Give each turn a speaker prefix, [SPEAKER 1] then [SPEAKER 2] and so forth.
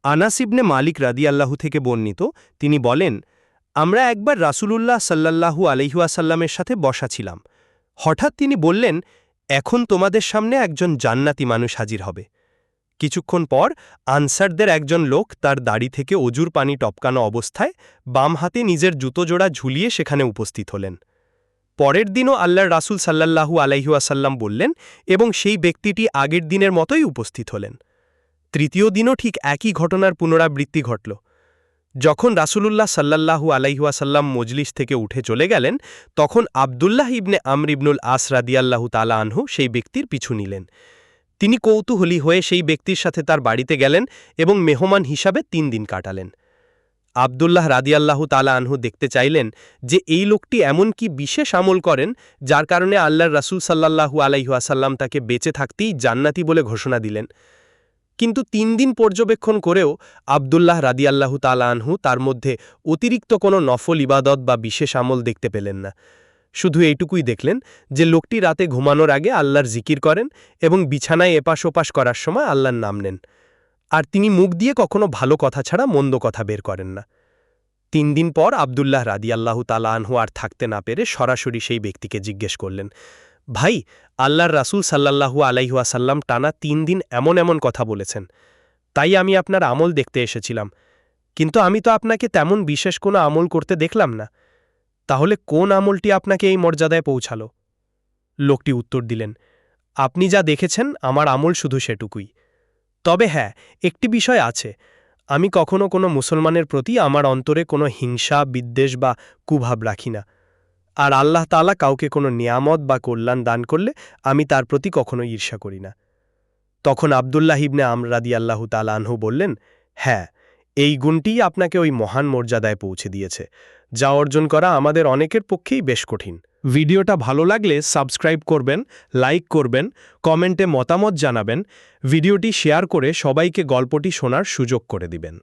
[SPEAKER 1] আনাস ইবনে মালিক রাদিয়াল্লাহু থেকে বর্ণিত, তিনি বলেন, আমরা একবার রাসূলুল্লাহ সাল্লাল্লাহু আলাইহি ওয়াসাল্লামের সাথে বসা ছিলাম। হঠাৎ তিনি বললেন, এখন তোমাদের সামনে একজন জান্নাতি মানুষ হাজির হবে। কিছুক্ষণ পর আনসারদের একজন লোক তার দাড়ি থেকে অজুর পানি টপকানো অবস্থায় বাম হাতে নিজের জুতো জোড়া ঝুলিয়ে সেখানে উপস্থিত হলেন। পরের দিনও আল্লাহর রাসূল সাল্লাল্লাহু আলাইহি ওয়াসাল্লাম বললেন এবং সেই ব্যক্তিটি আগের দিনের মতোই উপস্থিত হলেন। তৃতীয় দিনও ঠিক একই ঘটনার পুনরাবৃত্তি ঘটল। যখন রাসূলুল্লাহ সাল্লাল্লাহু আলাইহি ওয়াসাল্লাম মজলিস থেকে উঠে চলে গেলেন, তখন আব্দুল্লাহ ইবনে আমর ইবনুল আস রাদিয়াল্লাহু তাআলা আনহু সেই ব্যক্তির পিছু নিলেন। তিনি কৌতূহলী হয়ে সেই ব্যক্তির সাথে তার বাড়িতে গেলেন এবং মেহমান হিসাবে ৩ দিন কাটালেন। আব্দুল্লাহ রাদিয়াল্লাহু তাআলা আনহু দেখতে চাইলেন যে এই লোকটি এমন কি বিশেষ আমল করেন যার কারণে আল্লাহর রাসূল সাল্লাল্লাহু আলাইহি ওয়াসাল্লাম তাকে বেঁচে থাকতেই জান্নাতি বলে ঘোষণা দিলেন। কিন্তু ৩ দিন পর্যবেক্ষণ করেও আব্দুল্লাহ রাদিয়াল্লাহু তাআলা আনহু তার মধ্যে অতিরিক্ত কোনো নফল ইবাদত বা বিশেষ আমল দেখতে পেলেন না। শুধু এইটুকুই দেখলেন যে লোকটি রাতে ঘুমানোর আগে আল্লাহর জিকির করেন এবং বিছানায় এপাশ ওপাশ করার সময় আল্লাহর নাম নেন। আর তিনি মুখ দিয়ে কখনো ভালো কথা ছাড়া মন্দ কথা বের করেন না। ৩ দিন পর আব্দুল্লাহ রাদিয়াল্লাহু তাআলা আনহু আর থাকতে না পেরে সরাসরি সেই ব্যক্তিকে জিজ্ঞেস করলেন, ভাই, আল্লাহর রাসূল সাল্লাল্লাহু আলাইহি ওয়াসাল্লাম টানা ৩ দিন এমন এমন কথা বলেছেন, তাই আমি আপনার আমল দেখতে এসেছিলাম, কিন্তু আমি তো আপনাকে তেমন বিশেষ কোনো আমল করতে দেখলাম না। তাহলে কোন আমলটি আপনাকে এই মর্যাদায় পৌঁছালো? লোকটি উত্তর দিলেন, আপনি যা দেখেছেন আমার আমল শুধু সেটুকুই। তবে হ্যাঁ, একটি বিষয় আছে, আমি কখনো কোনো মুসলমানের প্রতি আমার অন্তরে কোনো হিংসা, বিদ্বেষ বা কুভাব রাখি না। আর আল্লাহ তাআলা কাউকে কোনো নিয়ামত বা কল্যাণ দান করলে আমি তার প্রতি কখনো ঈর্ষা করি না। তখন আব্দুল্লাহ ইবনে আমর রাদিয়াল্লাহু তাআলা আনহু বললেন, হ্যাঁ, এই গুণটিই আপনাকে ওই মহান মর্যাদায় পৌঁছে দিয়েছে, যা অর্জন করা আমাদের অনেকের পক্ষেই বেশ কঠিন। ভিডিওটা ভালো লাগলে সাবস্ক্রাইব করবেন, লাইক করবেন, কমেন্টে মতামত জানাবেন, ভিডিওটি শেয়ার করে সবাইকে গল্পটি শোনার সুযোগ করে দিবেন।